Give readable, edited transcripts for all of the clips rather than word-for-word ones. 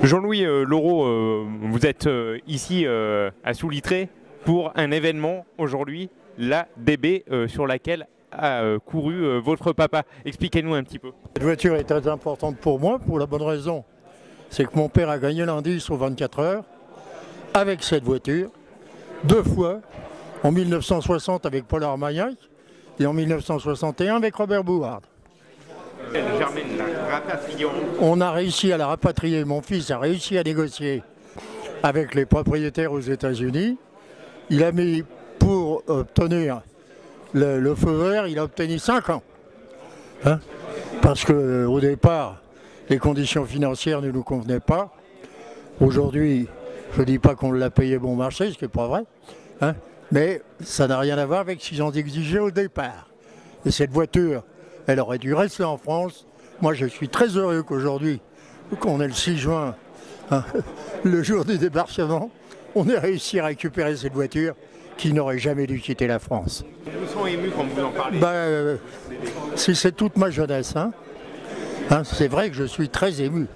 Jean-Louis Laureau, vous êtes ici à Soulitré pour un événement aujourd'hui, la DB sur laquelle a couru votre papa. Expliquez-nous un petit peu. Cette voiture est très importante pour moi pour la bonne raison. C'est que mon père a gagné l'indice aux 24 heures avec cette voiture, 2 fois, en 1960 avec Paul Armagnac et en 1961 avec Robert Bouhard. On a réussi à la rapatrier, mon fils a réussi à négocier avec les propriétaires aux États-Unis. Il a mis, pour obtenir le feu vert, il a obtenu 5 ans. Hein, parce qu'au départ, les conditions financières ne nous convenaient pas. Aujourd'hui, je ne dis pas qu'on l'a payé bon marché, ce qui n'est pas vrai. Hein, mais ça n'a rien à voir avec ce qu'ils ont exigé au départ. Et cette voiture, elle aurait dû rester en France. Moi, je suis très heureux qu'aujourd'hui, qu'on est le 6 juin, hein, le jour du débarquement, on ait réussi à récupérer cette voiture qui n'aurait jamais dû quitter la France. Vous vous sentez ému quand vous en parlez? C'est toute ma jeunesse. Hein. Hein, c'est vrai que je suis très ému.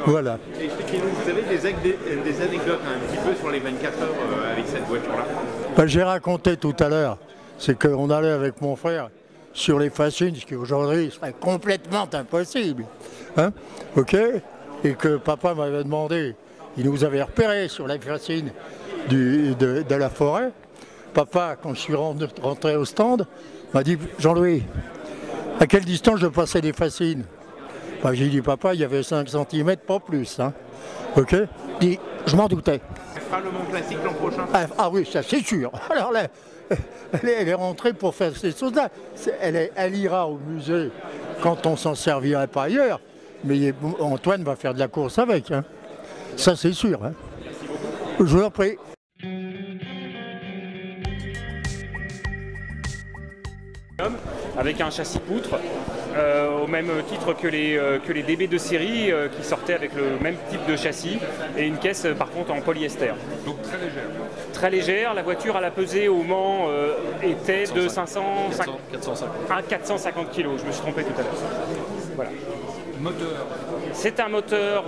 Voilà. Expliquez-nous, vous avez des anecdotes un petit peu sur les 24 heures avec cette voiture-là? J'ai raconté tout à l'heure, c'est qu'on allait avec mon frère sur les fascines, ce qui aujourd'hui serait complètement impossible. Hein, ok, et que papa m'avait demandé, il nous avait repéré sur les fascines de la forêt. Papa, quand je suis rentré au stand, m'a dit « Jean-Louis, à quelle distance je passais des fascines ?» J'ai dit « Papa, il y avait 5 cm, pas plus. Hein. » Ok, il dit « Je m'en doutais. » Elle fera le Mont Classique l'an prochain? Ah oui, ça c'est sûr. Alors là, elle est rentrée pour faire ces choses-là. Elle ira au musée quand on s'en servirait pas ailleurs. Mais Antoine va faire de la course avec. Hein. Ça c'est sûr. Hein. Je vous en prie. Avec un châssis poutre, au même titre que les DB de série qui sortaient avec le même type de châssis et une caisse par contre en polyester. Donc très légère. Très légère, la voiture à la pesée au Mans était de 450 kg, je me suis trompé tout à l'heure. Voilà. Moteur. C'est un moteur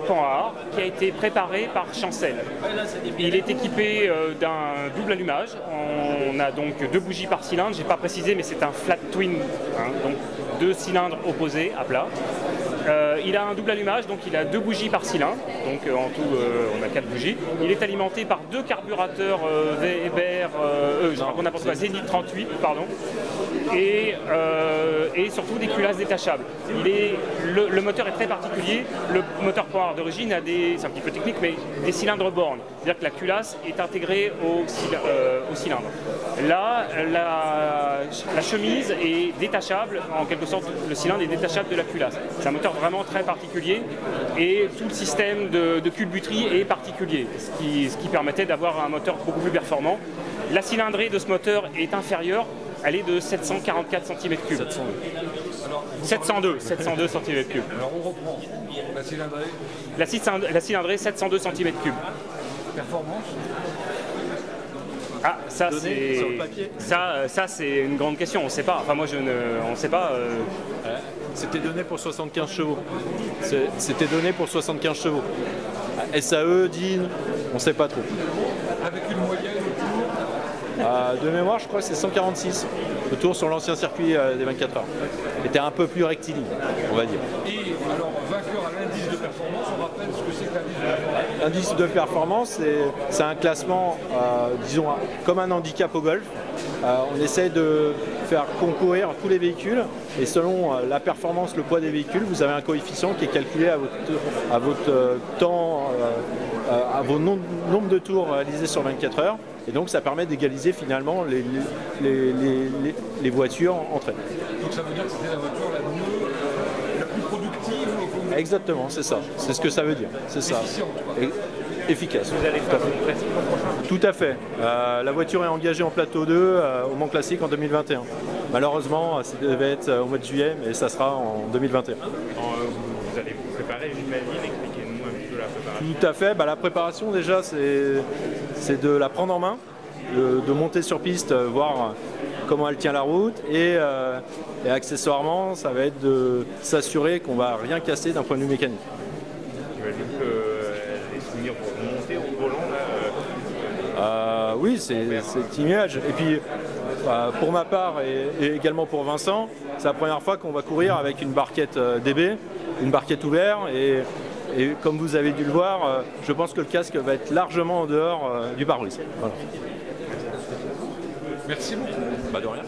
Panhard qui a été préparé par Chancel. Il est équipé d'un double allumage. On a donc 2 bougies par cylindre. Je n'ai pas précisé, mais c'est un flat twin, hein, donc 2 cylindres opposés à plat. Il a un double allumage, donc il a 2 bougies par cylindre. Donc en tout, on a 4 bougies. Il est alimenté par 2 carburateurs Weber, Zenith 38, pardon. Et surtout des culasses détachables. Le moteur est très particulier. Le moteur Panhard d'origine a c'est un petit peu technique, mais des cylindres bornes. C'est-à-dire que la culasse est intégrée au cylindre. Là, la chemise est détachable, en quelque sorte, le cylindre est détachable de la culasse. C'est un moteur vraiment très particulier et tout le système de culbuterie est particulier, ce qui permettait d'avoir un moteur beaucoup plus performant. La cylindrée de ce moteur est inférieure. Elle est de 744 cm3. 702 cm3. Alors on reprend. La cylindrée. La cylindrée 702 cm3. Performance. Ah, ça c'est ça c'est une grande question. On ne sait pas. Enfin moi on ne sait pas. C'était donné pour 75 chevaux. C'était donné pour 75 chevaux. SAE, DIN, on ne sait pas trop. Avec une moyenne. De mémoire, je crois que c'est 146. Le tour sur l'ancien circuit des 24 heures. Était un peu plus rectiligne, on va dire. Et alors, vainqueur à l'indice de performance, on rappelle ce que c'est que l'indice de performance. L'indice de performance, c'est un classement, disons, comme un handicap au golf. On essaie de faire concourir tous les véhicules et selon la performance, le poids des véhicules, vous avez un coefficient qui est calculé à votre temps, à vos nombres de tours réalisés sur 24 heures. Et donc ça permet d'égaliser finalement les voitures entre elles. Donc ça veut dire que c'était la voiture la plus productive. Exactement, c'est ça. C'est ce que ça veut dire. C'est ça. Efficace. Vous allez faire une classique l'an prochain? Tout à fait. La voiture est engagée en plateau 2 au Mont Classique en 2021. Malheureusement, ça devait être au mois de juillet, mais ça sera en 2021. Vous allez vous préparer, j'imagine. Expliquez-nous un petit peu la préparation. Tout à fait. La préparation, déjà, c'est de la prendre en main, de monter sur piste, voir comment elle tient la route et accessoirement, ça va être de s'assurer qu'on ne va rien casser d'un point de vue mécanique. J'imagine que Oui, c'est une image. Et puis, pour ma part et également pour Vincent, c'est la première fois qu'on va courir avec une barquette DB, une barquette ouverte. Et comme vous avez dû le voir, je pense que le casque va être largement en dehors du pare-brise. Voilà. Merci beaucoup. Bah de rien.